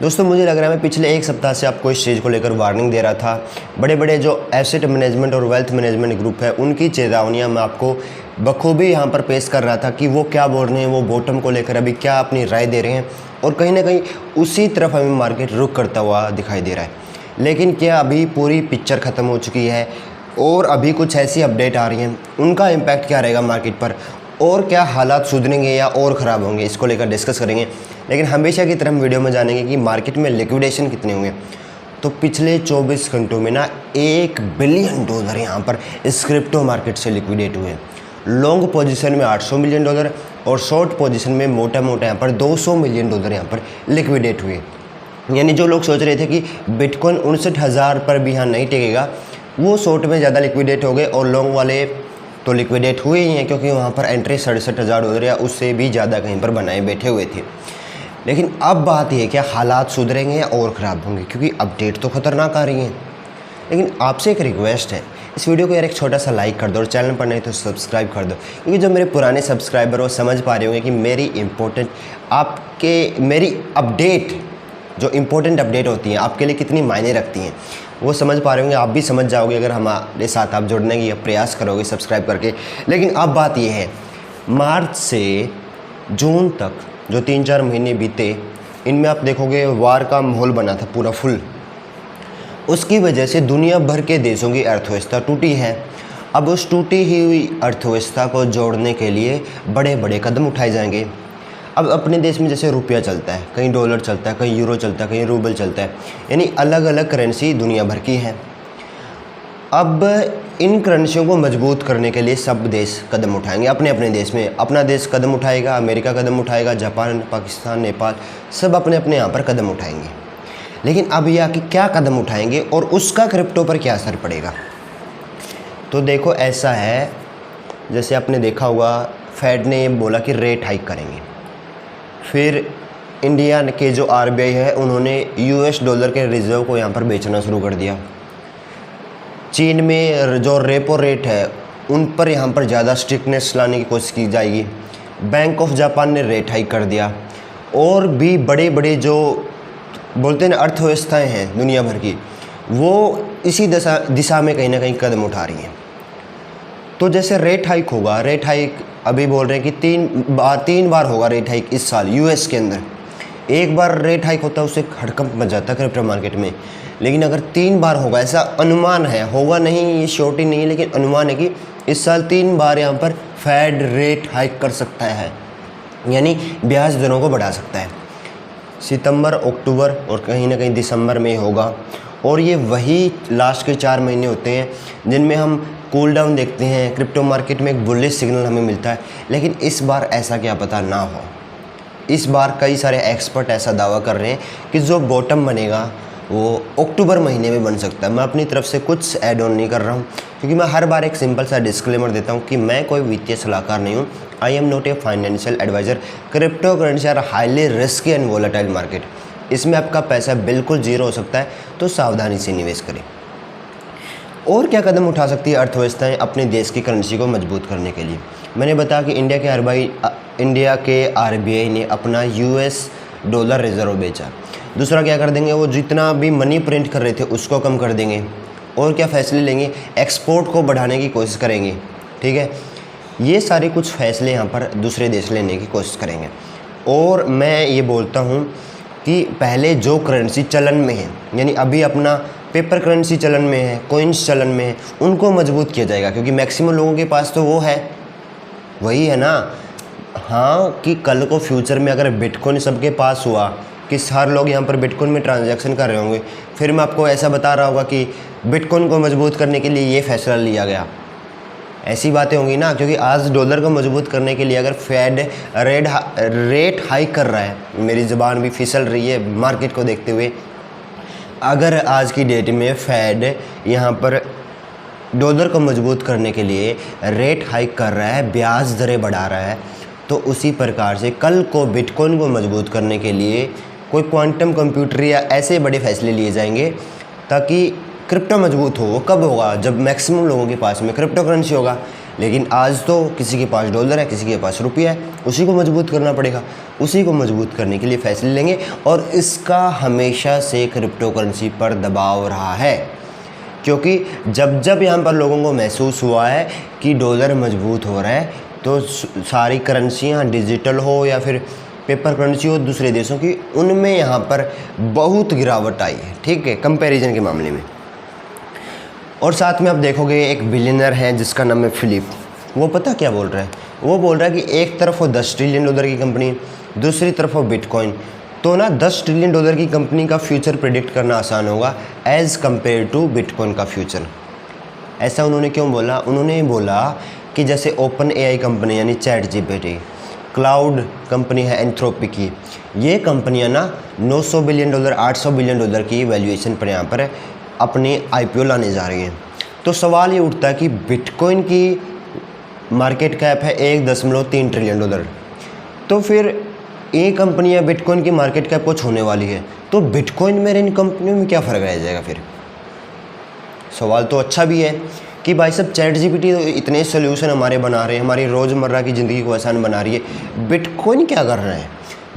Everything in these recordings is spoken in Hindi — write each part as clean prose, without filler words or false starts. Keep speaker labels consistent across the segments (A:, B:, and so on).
A: दोस्तों मुझे लग रहा है मैं पिछले एक सप्ताह से आपको इस चीज़ को लेकर वार्निंग दे रहा था। बड़े बड़े जो एसेट मैनेजमेंट और वेल्थ मैनेजमेंट ग्रुप है उनकी चेतावनियां मैं आपको बखूबी यहाँ पर पेश कर रहा था कि वो क्या बोल रहे हैं, वो बॉटम को लेकर अभी क्या अपनी राय दे रहे हैं और कहीं ना कहीं उसी तरफ हमें मार्केट रुख करता हुआ दिखाई दे रहा है। लेकिन क्या अभी पूरी पिक्चर ख़त्म हो चुकी है और अभी कुछ ऐसी अपडेट आ रही हैं, उनका इम्पैक्ट क्या रहेगा मार्केट पर और क्या हालात सुधरेंगे या और ख़राब होंगे, इसको लेकर डिस्कस करेंगे। लेकिन हमेशा की तरह हम वीडियो में जानेंगे कि मार्केट में लिक्विडेशन कितने हुए। तो पिछले 24 घंटों में ना $1 बिलियन यहाँ पर इस क्रिप्टो मार्केट से लिक्विडेट हुए। लॉन्ग पोजीशन में $800 मिलियन और शॉर्ट पोजीशन में मोटा यहाँ पर $200 मिलियन यहाँ पर लिक्विडेट हुए। यानी जो लोग सोच रहे थे कि बिटकॉइन 59,000 पर भी यहाँ नहीं टिकेगा, वो शॉर्ट में ज़्यादा लिक्विडेट हो गए और लॉन्ग वाले तो लिक्विडेट हुए ही हैं, क्योंकि वहाँ पर एंट्री $67,000 या उससे भी ज़्यादा कहीं पर बनाए बैठे हुए थे। लेकिन अब बात यह क्या हालात सुधरेंगे या और ख़राब होंगे, क्योंकि अपडेट तो ख़तरनाक आ रही हैं। लेकिन आपसे एक रिक्वेस्ट है, इस वीडियो को यार एक छोटा सा लाइक कर दो और चैनल पर नहीं तो सब्सक्राइब कर दो, क्योंकि जो मेरे पुराने सब्सक्राइबर वो समझ पा रहे होंगे कि मेरी अपडेट जो इम्पोर्टेंट अपडेट होती हैं आपके लिए कितनी मायने रखती हैं, वो समझ पा रहे होंगे। आप भी समझ जाओगे अगर हमारे साथ आप जुड़ने की प्रयास करोगे सब्सक्राइब करके। लेकिन अब बात यह है, मार्च से जून तक जो 3-4 महीने बीते, इनमें आप देखोगे वार का माहौल बना था पूरा फुल। उसकी वजह से दुनिया भर के देशों की अर्थव्यवस्था टूटी है। अब उस टूटी हुई अर्थव्यवस्था को जोड़ने के लिए बड़े बड़े कदम उठाए जाएंगे। अब अपने देश में जैसे रुपया चलता है, कहीं डॉलर चलता है, कहीं यूरो चलता है, कहीं रूबल चलता है, यानी अलग अलग करेंसी दुनिया भर की है। अब इन करेंसियों को मजबूत करने के लिए सब देश कदम उठाएंगे अपने अपने देश में। अपना देश कदम उठाएगा, अमेरिका कदम उठाएगा, जापान, पाकिस्तान, नेपाल, सब अपने अपने यहाँ पर कदम उठाएंगे। लेकिन अब यह कि क्या कदम उठाएंगे और उसका क्रिप्टो पर क्या असर पड़ेगा। तो देखो ऐसा है, जैसे आपने देखा होगा फेड ने ये बोला कि रेट हाइक करेंगे। फिर इंडिया के जो RBI है उन्होंने US डॉलर के रिजर्व को यहाँ पर बेचना शुरू कर दिया। चीन में जो रेपो रेट है उन पर यहाँ पर ज़्यादा स्ट्रिक्टनेस लाने की कोशिश की जाएगी। बैंक ऑफ जापान ने रेट हाइक कर दिया। और भी बड़े बड़े जो बोलते हैं अर्थव्यवस्थाएं हैं दुनिया भर की, वो इसी दिशा में कहीं ना कहीं कदम उठा रही हैं। तो जैसे रेट हाइक होगा, रेट हाइक अभी बोल रहे हैं कि तीन बार होगा रेट हाइक इस साल US के अंदर। एक बार रेट हाइक होता है उससे हड़कंप मच जाता है क्रिप्टो मार्केट में, लेकिन अगर 3 बार होगा, ऐसा अनुमान है, होगा नहीं, ये श्योरिटी नहीं है, लेकिन अनुमान है कि इस साल 3 बार यहाँ पर फेड रेट हाइक कर सकता है, यानी ब्याज दरों को बढ़ा सकता है। सितंबर, अक्टूबर और कहीं ना कहीं दिसंबर में होगा। और ये वही लास्ट के 4 महीने होते हैं जिनमें हम कूल डाउन देखते हैं, क्रिप्टो मार्केट में एक बुलिश सिग्नल हमें मिलता है। लेकिन इस बार ऐसा क्या पता ना हो। इस बार कई सारे एक्सपर्ट ऐसा दावा कर रहे हैं कि जो बॉटम बनेगा वो अक्टूबर महीने में बन सकता है। मैं अपनी तरफ से कुछ ऐड ऑन नहीं कर रहा हूँ, क्योंकि मैं हर बार एक सिंपल सा डिस्क्लेमर देता हूँ कि मैं कोई वित्तीय सलाहकार नहीं हूँ। I am not a financial advisor. Crypto currency are highly risky and volatile market. इसमें आपका पैसा बिल्कुल जीरो हो सकता है, तो सावधानी से निवेश करें। और क्या कदम उठा सकती है अर्थव्यवस्थाएं अपने देश की करेंसी को मजबूत करने के लिए। मैंने बताया कि इंडिया के RBI ने अपना US डॉलर रिजर्व बेचा। दूसरा क्या कर देंगे, वो जितना भी मनी प्रिंट कर रहे थे उसको कम कर देंगे। और क्या फैसले लेंगे, एक्सपोर्ट को बढ़ाने की कोशिश करेंगे। ठीक है, ये सारे कुछ फैसले यहाँ पर दूसरे देश लेने की कोशिश करेंगे। और मैं ये बोलता हूँ कि पहले जो करेंसी चलन में है, यानी अभी अपना पेपर करेंसी चलन में है, कॉइन्स चलन में है, उनको मजबूत किया जाएगा, क्योंकि मैक्सिमम लोगों के पास तो वो है, वही है ना। हाँ, कि कल को फ्यूचर में अगर बिटकॉइन सबके पास हुआ कि हर लोग यहाँ पर बिटकॉइन में ट्रांजैक्शन कर रहे होंगे, फिर मैं आपको ऐसा बता रहा होगा कि बिटकॉइन को मजबूत करने के लिए ये फैसला लिया गया। ऐसी बातें होंगी ना, क्योंकि आज डॉलर को मजबूत करने के लिए अगर फेड रेट हाइक कर रहा है, मेरी ज़बान भी फिसल रही है मार्केट को देखते हुए, अगर आज की डेट में फेड यहाँ पर डॉलर को मजबूत करने के लिए रेट हाइक कर रहा है, ब्याज दरें बढ़ा रहा है, तो उसी प्रकार से कल को बिटकॉइन को मजबूत करने के लिए कोई क्वांटम कंप्यूटर या ऐसे बड़े फैसले लिए जाएंगे ताकि क्रिप्टो मजबूत हो। वो कब होगा, जब मैक्सिमम लोगों के पास में क्रिप्टो करेंसी होगा। लेकिन आज तो किसी के पास डॉलर है, किसी के पास रुपया है, उसी को मजबूत करना पड़ेगा। उसी को मजबूत करने के लिए फैसले लेंगे। और इसका हमेशा से क्रिप्टो करेंसी पर दबाव रहा है, क्योंकि जब जब यहाँ पर लोगों को महसूस हुआ है कि डॉलर मजबूत हो रहा है, तो सारी करेंसियाँ डिजिटल हो या फिर पेपर करेंसी हो दूसरे देशों की, उनमें यहाँ पर बहुत गिरावट आई है, ठीक है, कंपैरिजन के मामले में। और साथ में आप देखोगे एक बिलियनर है जिसका नाम है फिलिप, वो पता क्या बोल रहा है, वो बोल रहा है कि एक तरफ हो $10 ट्रिलियन की कंपनी, दूसरी तरफ हो बिटकॉइन, तो ना $10 ट्रिलियन की कंपनी का फ्यूचर प्रेडिक्ट करना आसान होगा एज़ कम्पेयर टू बिटकॉइन का फ्यूचर। ऐसा उन्होंने क्यों बोला? उन्होंने बोला कि जैसे ओपन AI कंपनी यानी ChatGPT, क्लाउड कंपनी है एंथ्रोपिक की, ये कंपनियां ना $900 बिलियन 800 बिलियन की वैल्यूएशन पर यहाँ पर अपने IPO लाने जा रही हैं। तो सवाल ये उठता है कि बिटकॉइन की मार्केट कैप है $1.3 ट्रिलियन, तो फिर ये कंपनियां बिटकॉइन की मार्केट कैप को छूने वाली है, तो बिटकॉइन में इन कंपनियों में क्या फ़र्क रह जाएगा? फिर सवाल तो अच्छा भी है कि भाई साहब ChatGPT तो इतने सोल्यूशन हमारे बना रहे हैं, हमारी रोज़मर्रा की ज़िंदगी को आसान बना रही है, बिटकॉइन क्या कर रहे हैं?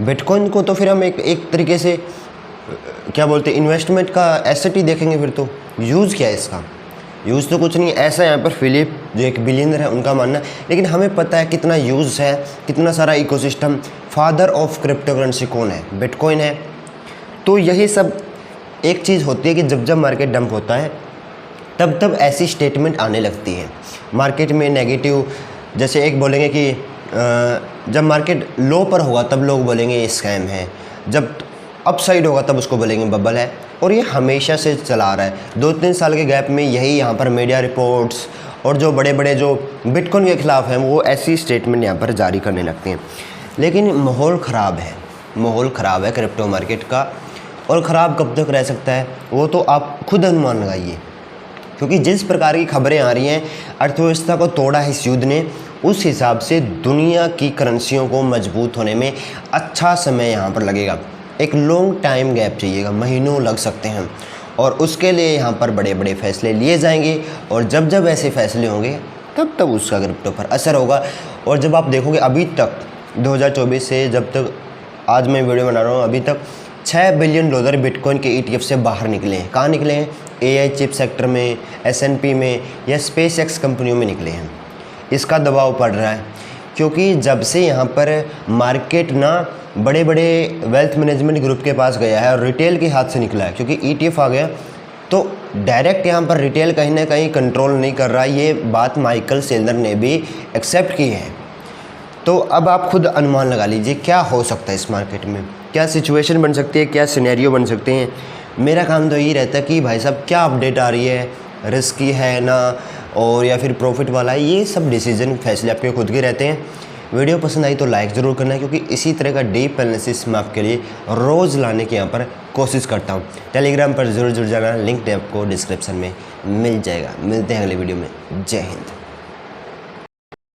A: बिटकॉइन को तो फिर हम एक तरीके से क्या बोलते हैं, इन्वेस्टमेंट का एसेट ही देखेंगे। फिर तो यूज़ क्या है इसका? यूज़ तो कुछ नहीं, ऐसा यहाँ पर फिलिप जो एक बिलियनर है उनका मानना है, लेकिन हमें पता है कितना यूज़ है, कितना सारा ecosystem. Father of crypto currency कौन है? बिटकॉइन है। तो यही सब एक चीज़ होती है कि जब जब मार्केट डंप होता है तब तब ऐसी स्टेटमेंट आने लगती है मार्केट में नेगेटिव। जैसे एक बोलेंगे कि जब मार्केट लो पर होगा तब लोग बोलेंगे ये स्कैम है, जब अपसाइड होगा तब उसको बोलेंगे बबल है, और ये हमेशा से चला आ रहा है। 2-3 साल के गैप में यही यहाँ पर मीडिया रिपोर्ट्स और जो बड़े बड़े जो बिटकॉइन के ख़िलाफ़ हैं वो ऐसी स्टेटमेंट यहाँ पर जारी करने लगते हैं। लेकिन माहौल ख़राब है, माहौल ख़राब है क्रिप्टो मार्केट का, और ख़राब कब तक रह सकता है वो तो आप खुद अनुमान लगाइए, क्योंकि जिस प्रकार की खबरें आ रही हैं अर्थव्यवस्था को तोड़ा है इस युद्ध ने, उस हिसाब से दुनिया की करेंसियों को मजबूत होने में अच्छा समय यहाँ पर लगेगा। एक लॉन्ग टाइम गैप चाहिएगा, महीनों लग सकते हैं, और उसके लिए यहाँ पर बड़े बड़े फैसले लिए जाएंगे, और जब जब ऐसे फैसले होंगे तब तब उसका क्रिप्टो पर असर होगा। और जब आप देखोगे अभी तक 2024 से जब तक आज मैं वीडियो बना रहा हूँ, अभी तक $6 बिलियन बिटकॉइन के ETF से बाहर निकले हैं। कहाँ निकले हैं? AI चिप सेक्टर में, S&P में या SpaceX कंपनियों में निकले हैं। इसका दबाव पड़ रहा है क्योंकि जब से यहाँ पर मार्केट ना बड़े बड़े वेल्थ मैनेजमेंट ग्रुप के पास गया है और रिटेल के हाथ से निकला है, क्योंकि ETF आ गया तो डायरेक्ट यहाँ पर रिटेल कहीं ना कहीं कंट्रोल नहीं कर रहा है। ये बात माइकल सेलर ने भी एक्सेप्ट की है। तो अब आप खुद अनुमान लगा लीजिए क्या हो सकता है इस मार्केट में, क्या सिचुएशन बन सकती है, क्या सिनेरियो बन सकते हैं। मेरा काम तो यही रहता है कि भाई साहब क्या अपडेट आ रही है, रिस्की है ना, और या फिर प्रॉफिट वाला है, ये सब डिसीजन फैसले आपके खुद के रहते हैं। वीडियो पसंद आई तो लाइक ज़रूर करना है, क्योंकि इसी तरह का डीप एनालिसिस मैं आपके लिए रोज़ लाने की यहाँ पर कोशिश करता हूँ। टेलीग्राम पर ज़रूर जुड़ जाना, लिंक आपको डिस्क्रिप्शन में मिल जाएगा। मिलते हैं अगले वीडियो में। जय हिंद।